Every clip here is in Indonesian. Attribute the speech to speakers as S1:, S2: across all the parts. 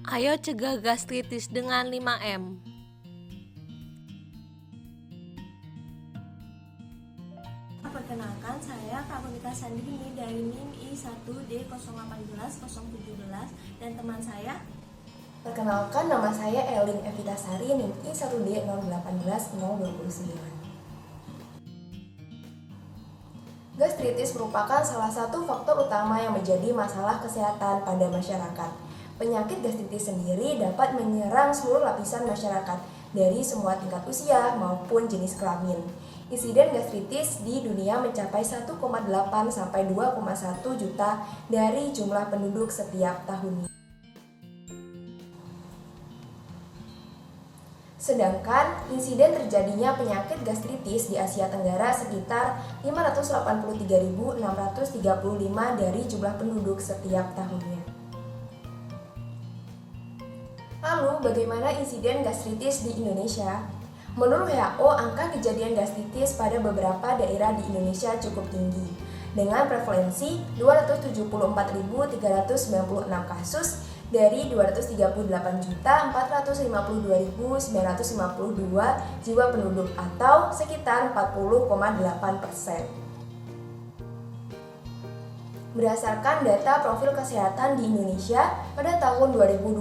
S1: Ayo cegah gastritis dengan 5M.
S2: Perkenalkan, saya Kak Monika Sandrini dari NIM I1D018017 dan teman saya.
S3: Perkenalkan, nama saya Elin Evitasari, NIM I1D018029. Gastritis merupakan salah satu faktor utama yang menjadi masalah kesehatan pada masyarakat. Penyakit gastritis sendiri dapat menyerang seluruh lapisan masyarakat, dari semua tingkat usia maupun jenis kelamin. Insiden gastritis di dunia mencapai 1,8 sampai 2,1 juta dari jumlah penduduk setiap tahunnya. Sedangkan insiden terjadinya penyakit gastritis di Asia Tenggara sekitar 583.635 dari jumlah penduduk setiap tahunnya. Lalu, bagaimana insiden gastritis di Indonesia? Menurut WHO, angka kejadian gastritis pada beberapa daerah di Indonesia cukup tinggi, dengan prevalensi 274.396 kasus dari 238.452.952 jiwa penduduk atau sekitar 40,8%. Berdasarkan data profil kesehatan di Indonesia, pada tahun 2012,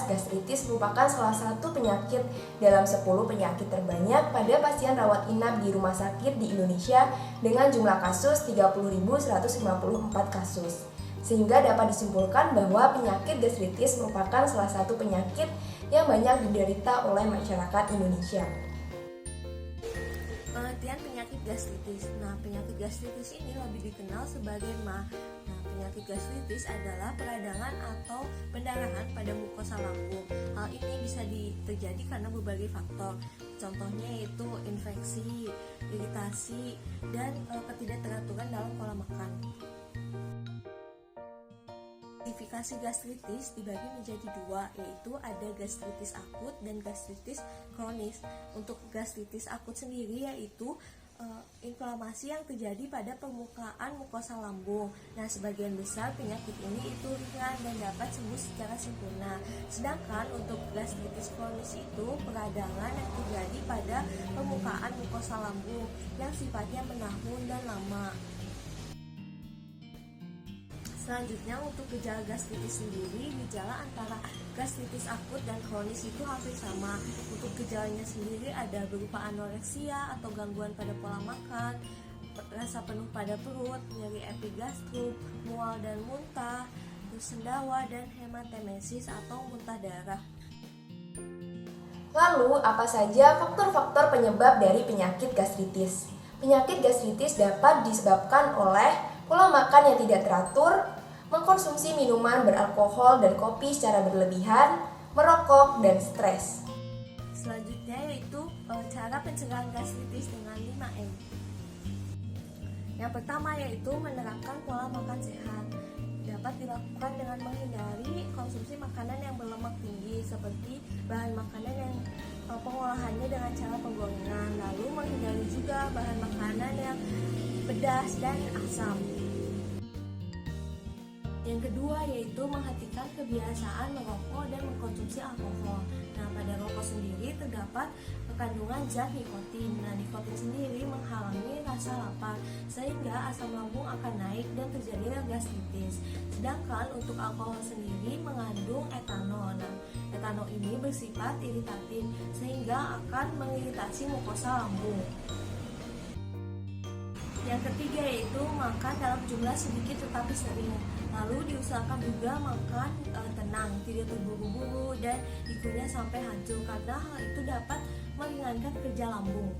S3: gastritis merupakan salah satu penyakit dalam 10 penyakit terbanyak pada pasien rawat inap di rumah sakit di Indonesia dengan jumlah kasus 30.154 kasus. Sehingga dapat disimpulkan bahwa penyakit gastritis merupakan salah satu penyakit yang banyak diderita oleh masyarakat Indonesia.
S2: Pengertian penyakit gastritis. Penyakit gastritis ini lebih dikenal sebagai MA. Penyakit gastritis adalah peradangan atau pendarahan pada mukosa lambung. Hal ini bisa terjadi karena berbagai faktor. Contohnya yaitu infeksi, iritasi, dan ketidakteraturan dalam pola makan. Klasifikasi gastritis dibagi menjadi dua, yaitu ada gastritis akut dan gastritis kronis. Untuk gastritis akut sendiri yaitu inflamasi yang terjadi pada permukaan mukosa lambung. Sebagian besar penyakit ini itu ringan dan dapat sembuh secara sempurna. Sedangkan untuk gastritis kronis itu peradangan yang terjadi pada permukaan mukosa lambung yang sifatnya menahun dan lama. Selanjutnya, untuk gejala gastritis sendiri, gejala antara gastritis akut dan kronis itu hampir sama. Untuk gejalanya sendiri ada berupa anoreksia atau gangguan pada pola makan, rasa penuh pada perut, nyeri epigastrum, mual dan muntah, terus sendawa, dan hematemesis atau muntah darah.
S3: Lalu, apa saja faktor-faktor penyebab dari penyakit gastritis? Penyakit gastritis dapat disebabkan oleh pola makan yang tidak teratur, mengkonsumsi minuman beralkohol dan kopi secara berlebihan, merokok, dan stres.
S2: Selanjutnya yaitu cara pencegahan gastritis dengan 5M. Yang pertama yaitu menerapkan pola makan sehat. Dapat dilakukan dengan menghindari konsumsi makanan yang berlemak tinggi seperti bahan makanan yang pengolahannya dengan cara penggorengan, lalu menghindari juga bahan makanan yang pedas dan asam. Yang kedua yaitu menghentikan kebiasaan merokok dan mengkonsumsi alkohol. Pada rokok sendiri terdapat kandungan zat nikotin. Nikotin sendiri menghalangi rasa lapar sehingga asam lambung akan naik dan terjadilah gastritis. Sedangkan untuk alkohol sendiri mengandung etanol. Etanol ini bersifat iritatif sehingga akan mengiritasi mukosa lambung. Yang ketiga yaitu makan dalam jumlah sedikit tetapi sering. Lalu diusahakan juga makan tenang, tidak terburu-buru dan dikunyah sampai hancur karena hal itu dapat meringankan kerja lambung.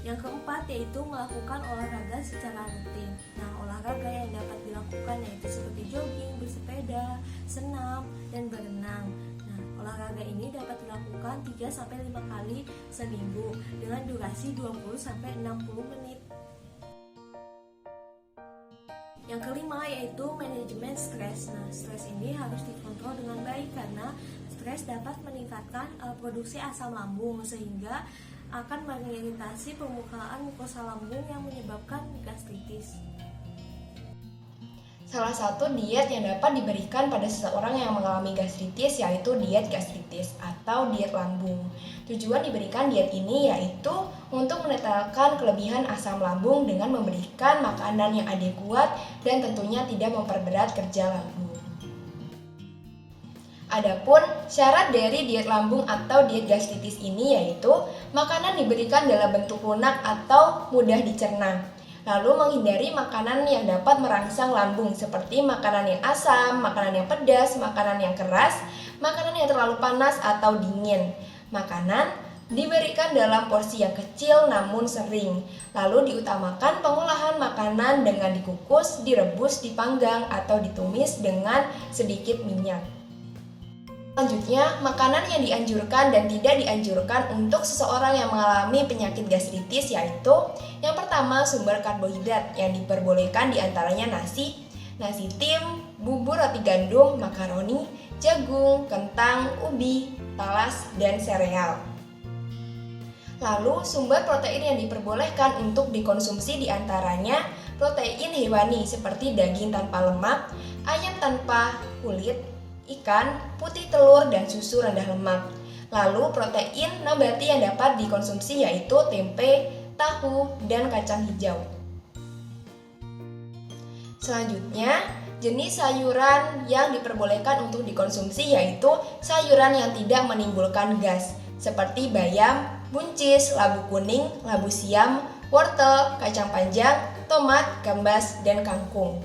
S2: Yang keempat yaitu melakukan olahraga secara rutin. Olahraga yang dapat dilakukan yaitu seperti jogging, bersepeda, senam, dan berenang. Olahraga ini dapat dilakukan 3-5 kali seminggu dengan durasi 20-60 menit. Yang kelima yaitu manajemen stres. Stres ini harus dikontrol dengan baik karena stres dapat meningkatkan produksi asam lambung sehingga akan mengiritasi permukaan mukosa lambung yang menyebabkan gastritis.
S3: Salah satu diet yang dapat diberikan pada seseorang yang mengalami gastritis yaitu diet gastritis atau diet lambung. Tujuan diberikan diet ini yaitu untuk menetralkan kelebihan asam lambung dengan memberikan makanan yang adekuat dan tentunya tidak memperberat kerja lambung. Adapun syarat dari diet lambung atau diet gastritis ini yaitu makanan diberikan dalam bentuk lunak atau mudah dicerna. Lalu menghindari makanan yang dapat merangsang lambung seperti makanan yang asam, makanan yang pedas, makanan yang keras, makanan yang terlalu panas atau dingin. Makanan diberikan dalam porsi yang kecil namun sering. Lalu diutamakan pengolahan makanan dengan dikukus, direbus, dipanggang, atau ditumis dengan sedikit minyak. Selanjutnya, makanan yang dianjurkan dan tidak dianjurkan untuk seseorang yang mengalami penyakit gastritis yaitu yang pertama sumber karbohidrat yang diperbolehkan diantaranya nasi tim, bubur roti gandum, makaroni, jagung, kentang, ubi, talas, dan sereal. Lalu sumber protein yang diperbolehkan untuk dikonsumsi diantaranya protein hewani seperti daging tanpa lemak, ayam tanpa kulit, ikan, putih telur, dan susu rendah lemak. Lalu protein nabati yang dapat dikonsumsi yaitu tempe, tahu, dan kacang hijau. Selanjutnya, jenis sayuran yang diperbolehkan untuk dikonsumsi yaitu sayuran yang tidak menimbulkan gas seperti bayam, buncis, labu kuning, labu siam, wortel, kacang panjang, tomat, gambas, dan kangkung.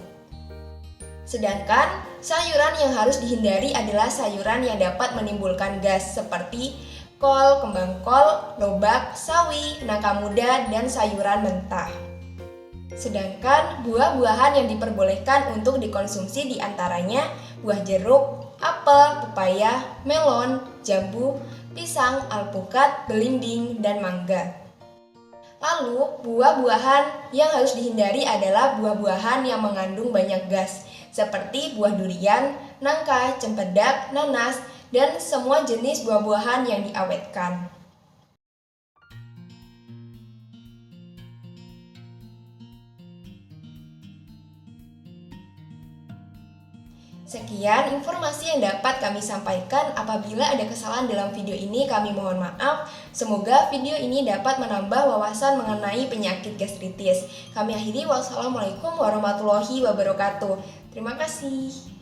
S3: Sedangkan sayuran yang harus dihindari adalah sayuran yang dapat menimbulkan gas seperti kol, kembang kol, lobak, sawi, nangka muda, dan sayuran mentah. Sedangkan buah-buahan yang diperbolehkan untuk dikonsumsi diantaranya buah jeruk, apel, pepaya, melon, jambu, pisang, alpukat, belimbing, dan mangga. Lalu, buah-buahan yang harus dihindari adalah buah-buahan yang mengandung banyak gas seperti buah durian, nangka, cempedak, nanas, dan semua jenis buah-buahan yang diawetkan. Sekian informasi yang dapat kami sampaikan. Apabila ada kesalahan dalam video ini, kami mohon maaf. Semoga video ini dapat menambah wawasan mengenai penyakit gastritis. Kami akhiri, wassalamualaikum warahmatullahi wabarakatuh. Terima kasih.